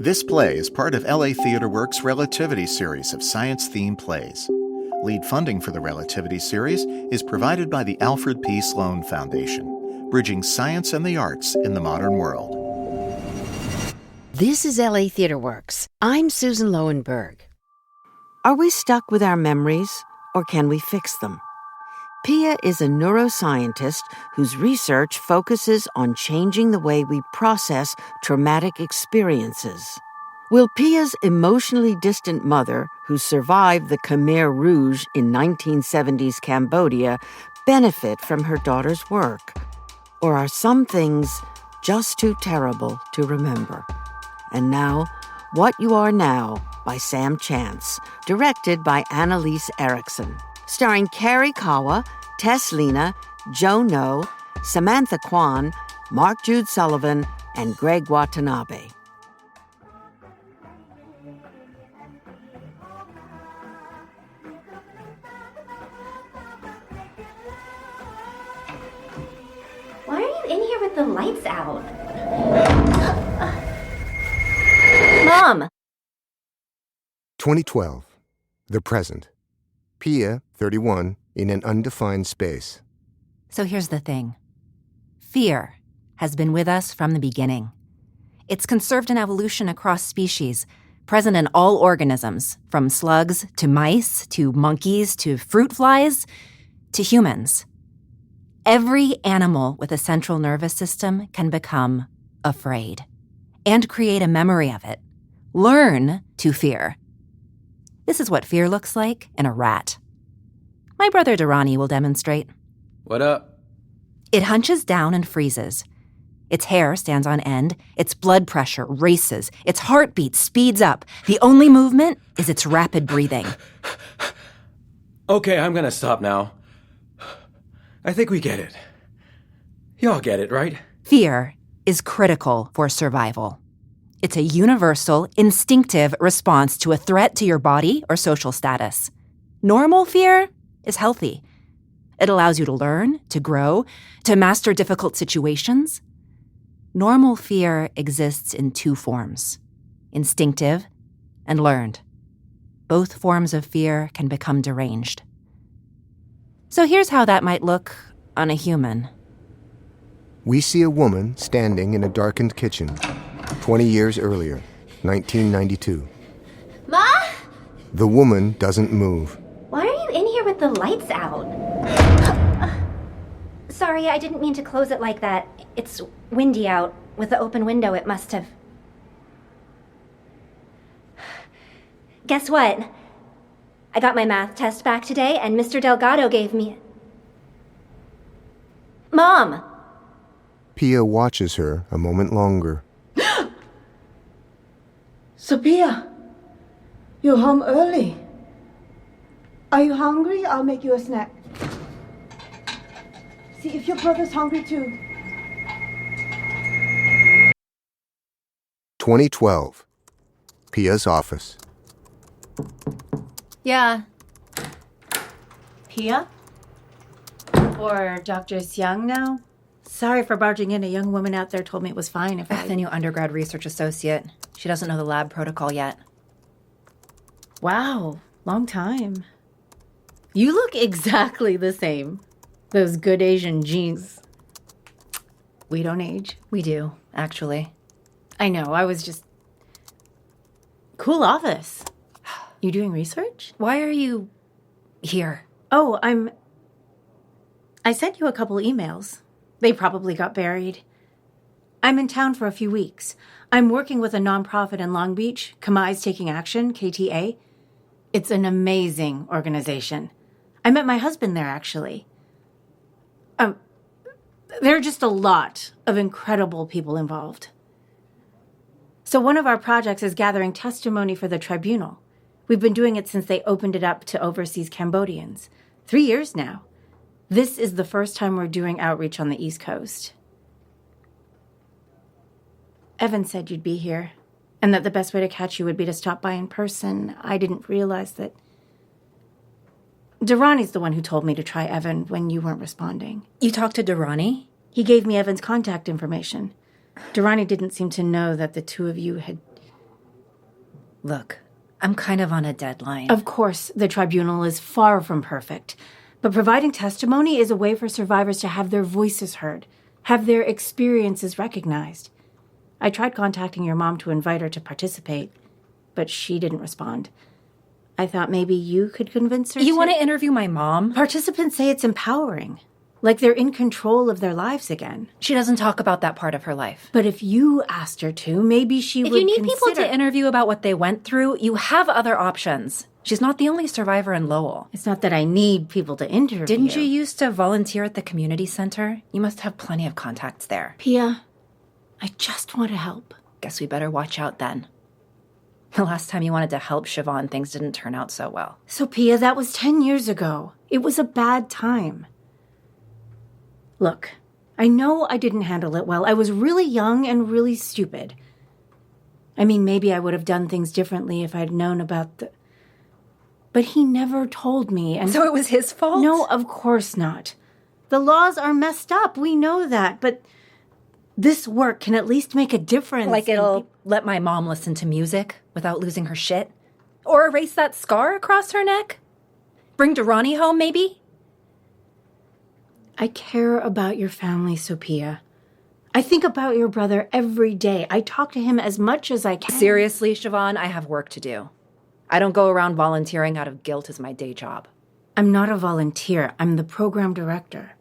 This play is part of LA Theatre Works Relativity Series of science-themed plays. Lead funding for the Relativity Series is provided by the Alfred P. Sloan Foundation, bridging science and the arts in the modern world. This is LA Theatre Works. I'm Susan Loewenberg. Are we stuck with our memories, or can we fix them? Pia is a neuroscientist whose research focuses on changing the way we process traumatic experiences. Will Pia's emotionally distant mother, who survived the Khmer Rouge in 1970s Cambodia, benefit from her daughter's work? Or are some things just too terrible to remember? And now, What You Are Now by Sam Chance, directed by Lyse Erikson. Starring Carie Kawa, Tess, Lina, Joe No, Samantha Quan, Jude Sullivan, and Greg Watanabe. Why are you in here with the lights out? Mom! 2012. The present. Pia, 31, in an undefined space. So here's the thing. Fear has been with us from the beginning. It's conserved in evolution across species, present in all organisms, from slugs to mice to monkeys to fruit flies to humans. Every animal with a central nervous system can become afraid and create a memory of it. Learn to fear. This is what fear looks like in a rat. My brother Darany will demonstrate. What up? It hunches down and freezes. Its hair stands on end. Its blood pressure races. Its heartbeat speeds up. The only movement is its rapid breathing. Okay, I'm gonna stop now. I think we get it. Y'all get it, right? Fear is critical for survival. It's a universal, instinctive response to a threat to your body or social status. Normal fear is healthy. It allows you to learn, to grow, to master difficult situations. Normal fear exists in two forms, instinctive and learned. Both forms of fear can become deranged. So here's how that might look on a human. We see a woman standing in a darkened kitchen, 20 years earlier, 1992. Ma? The woman doesn't move. Why are you in here with the lights out? Sorry, I didn't mean to close it like that. It's windy out. With the open window, it must have... Guess what? I got my math test back today, and Mr. Delgado gave me... Mom! Pia watches her a moment longer. Sophia, you're home early. Are you hungry? I'll make you a snack. See if your brother's hungry too. 2012. Pia's office. Yeah. Pia? Or Dr. Xiang now? Sorry for barging in. A young woman out there told me it was fine if I... The new undergrad research associate. She doesn't know the lab protocol yet. Wow, long time. You look exactly the same. Those good Asian genes. We don't age. We do, actually. I know, I was just... Cool office. You doing research? Why are you here? Oh, I sent you a couple emails. They probably got buried. I'm in town for a few weeks. I'm working with a nonprofit in Long Beach, Khmer's Taking Action, KTA. It's an amazing organization. I met my husband there, actually. There are just a lot of incredible people involved. So one of our projects is gathering testimony for the tribunal. We've been doing it since they opened it up to overseas Cambodians. 3 years now. This is the first time we're doing outreach on the East Coast. Evan said you'd be here, and that the best way to catch you would be to stop by in person. I didn't realize that... Darany's the one who told me to try Evan when you weren't responding. You talked to Darany? He gave me Evan's contact information. Darany didn't seem to know that the two of you had Look, I'm kind of on a deadline. Of course, the tribunal is far from perfect, but providing testimony is a way for survivors to have their voices heard, have their experiences recognized. I tried contacting your mom to invite her to participate, but she didn't respond. I thought maybe you could convince her You want to interview my mom? Participants say it's empowering, like they're in control of their lives again. She doesn't talk about that part of her life. But if you asked her to, maybe she would If you need consider... people to interview about what they went through, you have other options. She's not the only survivor in Lowell. It's not that I need people to interview. Didn't you used to volunteer at the community center? You must have plenty of contacts there. Pia, I just want to help. Guess we better watch out then. The last time you wanted to help Siobhan, things didn't turn out so well. So, Pia, that was 10 years ago. It was a bad time. Look, I know I didn't handle it well. I was really young and really stupid. I mean, maybe I would have done things differently if I'd known about the... But he never told me, and... So it was his fault? No, of course not. The laws are messed up, we know that, but this work can at least make a difference. Like it'll let my mom listen to music without losing her shit? Or erase that scar across her neck? Bring Darany home, maybe? I care about your family, Sophia. I think about your brother every day. I talk to him as much as I can. Seriously, Siobhan, I have work to do. I don't go around volunteering out of guilt as my day job. I'm not a volunteer. I'm the program director.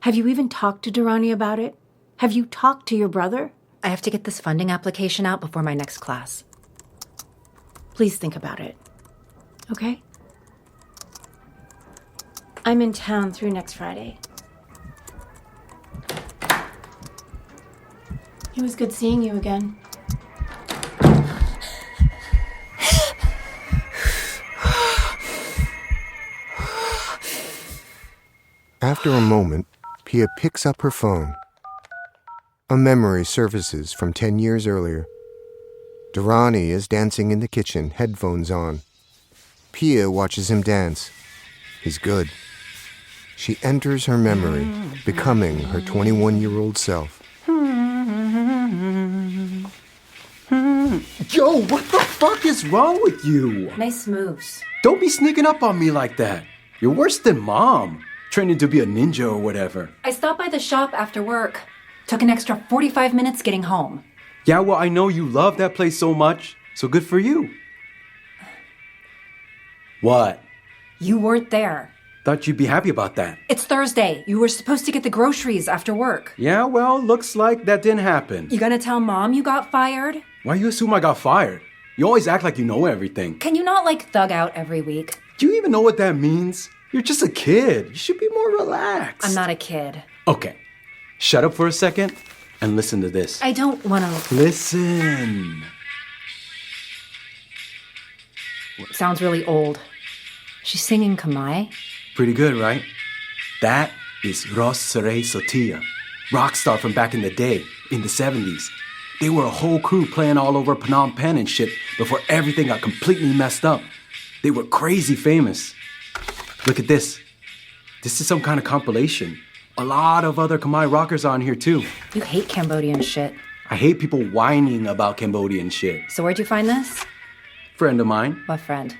Have you even talked to Darany about it? Have you talked to your brother? I have to get this funding application out before my next class. Please think about it. Okay? I'm in town through next Friday. It was good seeing you again. After a moment, Pia picks up her phone. A memory surfaces from 10 years earlier. Darany is dancing in the kitchen, headphones on. Pia watches him dance. He's good. She enters her memory, becoming her 21-year-old self. Yo, what the fuck is wrong with you? Nice moves. Don't be sneaking up on me like that. You're worse than Mom, training to be a ninja or whatever. I stopped by the shop after work. Took an extra 45 minutes getting home. Yeah, well, I know you love that place so much, so good for you. What? You weren't there. Thought you'd be happy about that. It's Thursday. You were supposed to get the groceries after work. Yeah, well, looks like that didn't happen. You gonna tell Mom you got fired? Why you assume I got fired? You always act like you know everything. Can you not, thug out every week? Do you even know what that means? You're just a kid. You should be more relaxed. I'm not a kid. Okay, shut up for a second and listen to this. I don't want to... Listen. Sounds really old. She's singing Khmer. Pretty good, right? That is Ros Saray Sotia, rock star from back in the day, in the 70s. They were a whole crew playing all over Phnom Penh and shit before everything got completely messed up. They were crazy famous. Look at this. This is some kind of compilation. A lot of other Khmer rockers on here too. You hate Cambodian shit. I hate people whining about Cambodian shit. So where'd you find this? Friend of mine, What friend?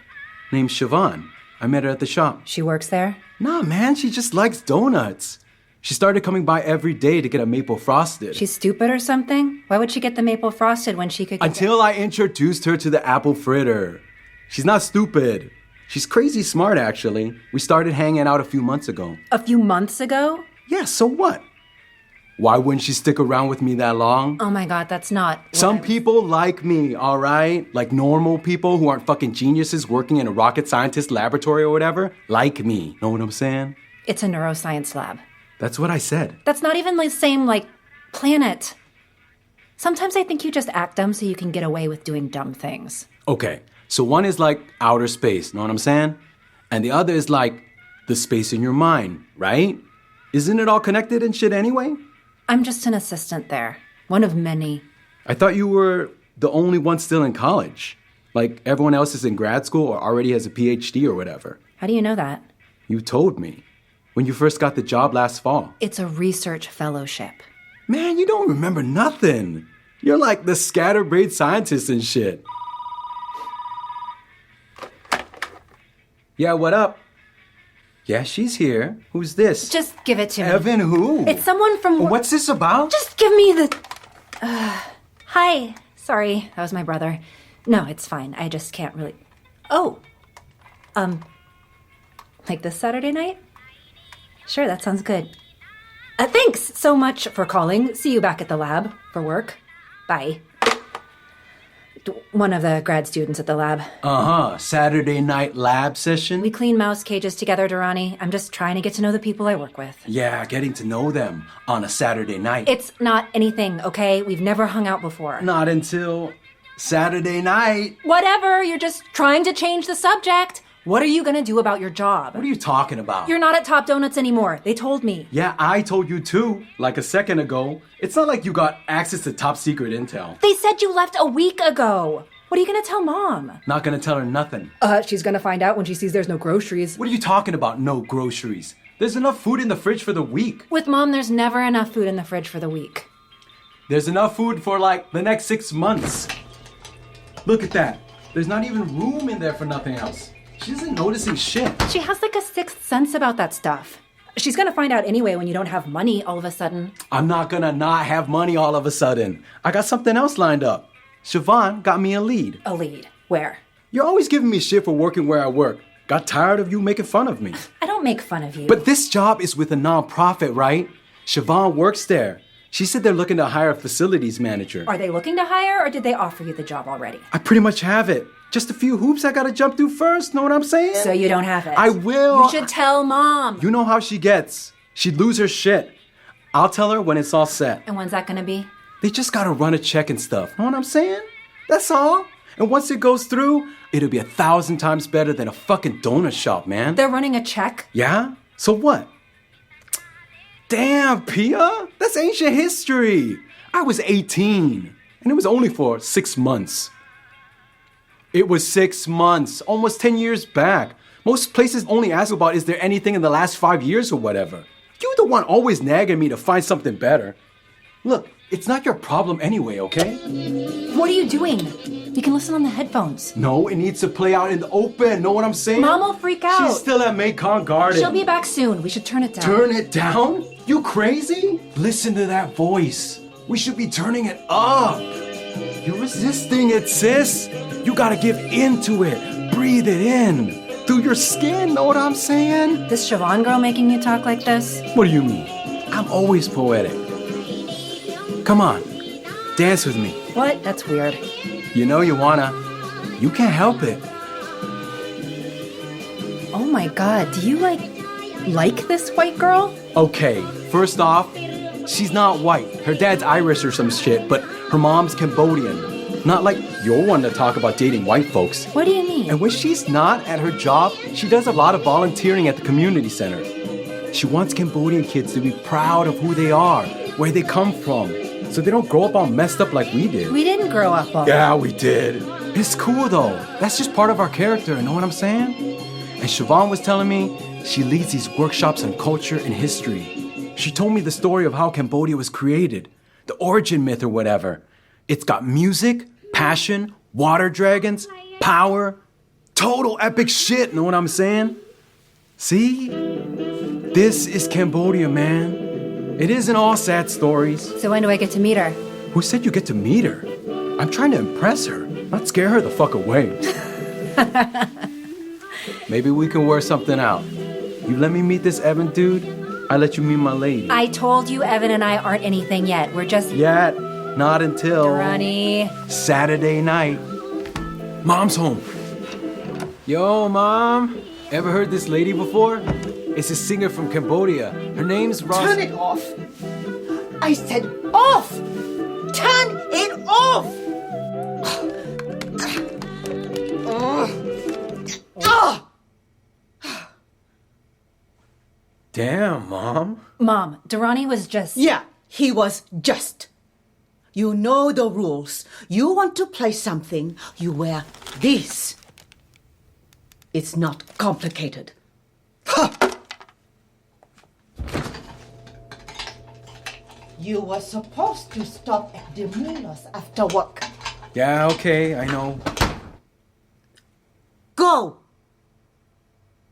named Siobhan. I met her at the shop. She works there? Nah, man, she just likes donuts. She started coming by every day to get a maple frosted. She's stupid or something? Why would she get the maple frosted when she could get Until I introduced her to the apple fritter. She's not stupid. She's crazy smart, actually. We started hanging out a few months ago. A few months ago? Yeah, so what? Why wouldn't she stick around with me that long? Oh my god, that's not... Some people like me, all right? Like normal people who aren't fucking geniuses working in a rocket scientist laboratory or whatever, like me. Know what I'm saying? It's a neuroscience lab. That's what I said. That's not even the same, planet. Sometimes I think you just act dumb so you can get away with doing dumb things. Okay, so one is like outer space, know what I'm saying? And the other is like the space in your mind, right? Isn't it all connected and shit anyway? I'm just an assistant there. One of many. I thought you were the only one still in college. Like everyone else is in grad school or already has a PhD or whatever. How do you know that? You told me when you first got the job last fall. It's a research fellowship. Man, you don't remember nothing. You're like the scatterbrained scientist and shit. Yeah, what up? Yeah, she's here. Who's this? Just give it to me. Evan who? It's someone from... What's this about? Just give me the... Hi. Sorry, that was my brother. No, it's fine. I just can't really... Oh. Like this Saturday night? Sure, that sounds good. Thanks so much for calling. See you back at the lab for work. Bye. One of the grad students at the lab. Saturday night lab session? We clean mouse cages together, Darany. I'm just trying to get to know the people I work with. Yeah, getting to know them on a Saturday night. It's not anything, okay? We've never hung out before. Not until Saturday night. Whatever, you're just trying to change the subject. What are you gonna do about your job? What are you talking about? You're not at Top Donuts anymore. They told me. Yeah, I told you too, like a second ago. It's not like you got access to top secret intel. They said you left a week ago. What are you gonna tell Mom? Not gonna tell her nothing. She's gonna find out when she sees there's no groceries. What are you talking about, no groceries? There's enough food in the fridge for the week. With Mom, there's never enough food in the fridge for the week. There's enough food for like the next 6 months. Look at that. There's not even room in there for nothing else. She isn't noticing shit. She has like a sixth sense about that stuff. She's gonna find out anyway when you don't have money all of a sudden. I'm not gonna not have money all of a sudden. I got something else lined up. Siobhan got me a lead. A lead? Where? You're always giving me shit for working where I work. Got tired of you making fun of me. I don't make fun of you. But this job is with a nonprofit, right? Siobhan works there. She said they're looking to hire a facilities manager. Are they looking to hire or did they offer you the job already? I pretty much have it. Just a few hoops I gotta jump through first, know what I'm saying? So you don't have it? I will. You should tell Mom. You know how she gets. She'd lose her shit. I'll tell her when it's all set. And when's that gonna be? They just gotta run a check and stuff, know what I'm saying? That's all. And once it goes through, it'll be 1,000 times better than a fucking donut shop, man. They're running a check? Yeah? So what? Damn, Pia, that's ancient history. I was 18, and it was only for 6 months. It was 6 months, almost 10 years back. Most places only ask about is there anything in the last 5 years or whatever. You're the one always nagging me to find something better. Look, it's not your problem anyway, okay? What are you doing? You can listen on the headphones. No, it needs to play out in the open, know what I'm saying? Mom will freak out. She's still at Mekong Garden. She'll be back soon. We should turn it down. Turn it down? You crazy? Listen to that voice. We should be turning it up. You're resisting it, sis. You gotta give into it. Breathe it in. Through your skin, know what I'm saying? This Siobhan girl making you talk like this? What do you mean? I'm always poetic. Come on, dance with me. What? That's weird. You know you wanna. You can't help it. Oh my god, do you like this white girl? Okay, first off, she's not white. Her dad's Irish or some shit, but her mom's Cambodian. Not like you're one to talk about dating white folks. What do you mean? And when she's not at her job, she does a lot of volunteering at the community center. She wants Cambodian kids to be proud of who they are, where they come from, so they don't grow up all messed up like we did. We didn't grow up all. Yeah, we did. It's cool though. That's just part of our character, know what I'm saying? And Siobhan was telling me she leads these workshops on culture and history. She told me the story of how Cambodia was created, the origin myth or whatever. It's got music, passion, water dragons, power, total epic shit, know what I'm saying? See? This is Cambodia, man. It isn't all sad stories. So when do I get to meet her? Who said you get to meet her? I'm trying to impress her, not scare her the fuck away. Maybe we can work something out. You let me meet this Evan dude, I let you meet my lady. I told you Evan and I aren't anything yet. We're just... Yet, not until... Darany. Saturday night. Mom's home. Yo, Mom. Ever heard this lady before? It's a singer from Cambodia. Her name's Ross... Turn it off! I said off! Turn it off! Damn, Mom. Mom, Darany was just... Yeah, he was just. You know the rules. You want to play something, you wear this. It's not complicated. You were supposed to stop at the Mullah's after work. Yeah, okay, I know. Go!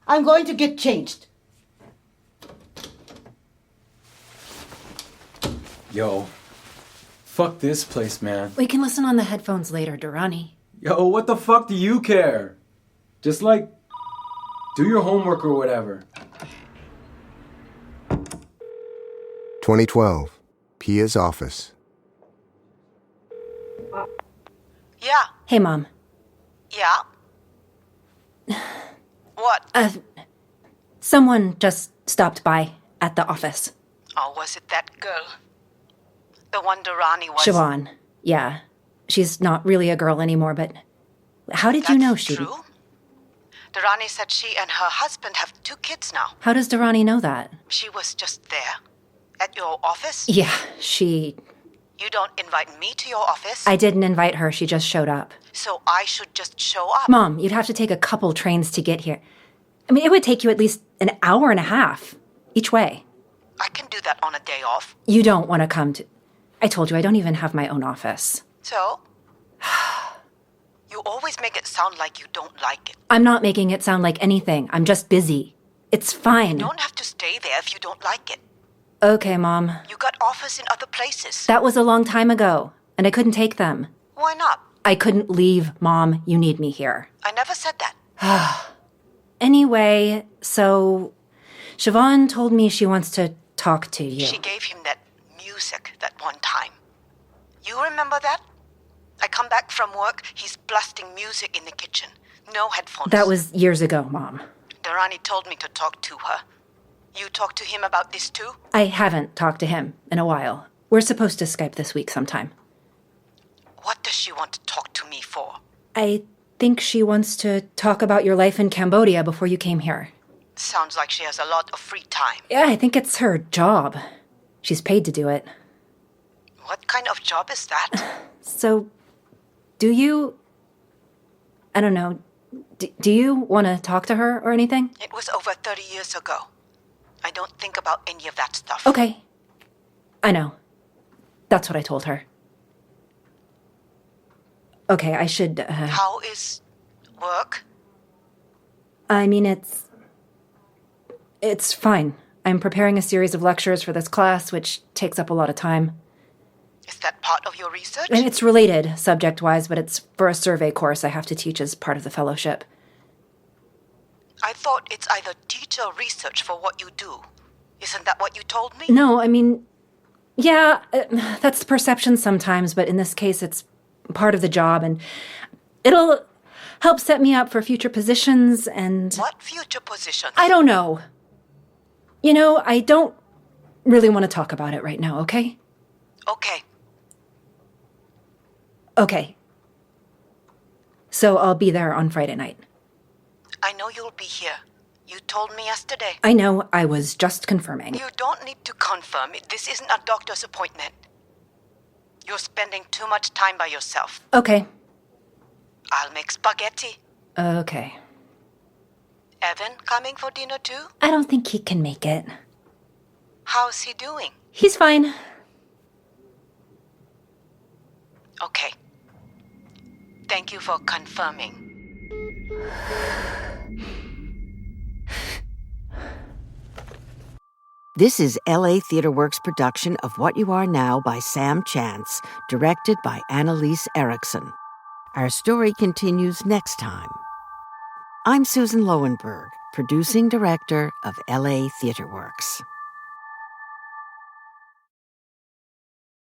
I'm going to get changed. Yo, fuck this place, man. We can listen on the headphones later, Darany. Yo, what the fuck do you care? Just like, do your homework or whatever. 2012, Pia's office. Yeah. Hey, Mom. Yeah? What? Someone just stopped by at the office. Oh, was it that girl? The one Darany was... Siobhan. Yeah. She's not really a girl anymore, but how did you know she... That's true? Darany said she and her husband have 2 kids now. How does Darany know that? She was just there. At your office? Yeah, she... You don't invite me to your office? I didn't invite her, she just showed up. So I should just show up? Mom, you'd have to take a couple trains to get here. I mean, it would take you at least an hour and a half each way. I can do that on a day off. You don't want to come to... I told you, I don't even have my own office. So? You always make it sound like you don't like it. I'm not making it sound like anything. I'm just busy. It's fine. You don't have to stay there if you don't like it. Okay, Mom. You got offers in other places. That was a long time ago, and I couldn't take them. Why not? I couldn't leave, Mom. You need me here. I never said that. Anyway, so... Siobhan told me she wants to talk to you. She gave him that music that one time. You remember that? I come back from work, he's blasting music in the kitchen. No headphones. That was years ago, Mom. Darany told me to talk to her. You talked to him about this too? I haven't talked to him in a while. We're supposed to Skype this week sometime. What does she want to talk to me for? I think she wants to talk about your life in Cambodia before you came here. Sounds like she has a lot of free time. Yeah, I think it's her job. She's paid to do it. What kind of job is that? So, do you... I don't know. Do you want to talk to her or anything? It was over 30 years ago. I don't think about any of that stuff. Okay. I know. That's what I told her. Okay, I should... How is work? I mean, it's fine. I'm preparing a series of lectures for this class, which takes up a lot of time. Is that part of your research? And it's related, subject-wise, but it's for a survey course I have to teach as part of the fellowship. I thought it's either teach or research for what you do. Isn't that what you told me? No, I mean... Yeah, that's the perception sometimes, but in this case, it's part of the job, and it'll help set me up for future positions, and... What future positions? I don't know. You know, I don't really want to talk about it right now, okay? Okay. Okay. So I'll be there on Friday night. I know you'll be here. You told me yesterday. I know, I was just confirming. You don't need to confirm it. This isn't a doctor's appointment. You're spending too much time by yourself. Okay. I'll make spaghetti. Okay. Evan coming for dinner too? I don't think he can make it. How's he doing? He's fine. Okay. Thank you for confirming. This is LA Theatre Works' production of What You Are Now by Sam Chance, directed by Lyse Erikson. Our story continues next time. I'm Susan Loewenberg, producing director of LA Theatre Works.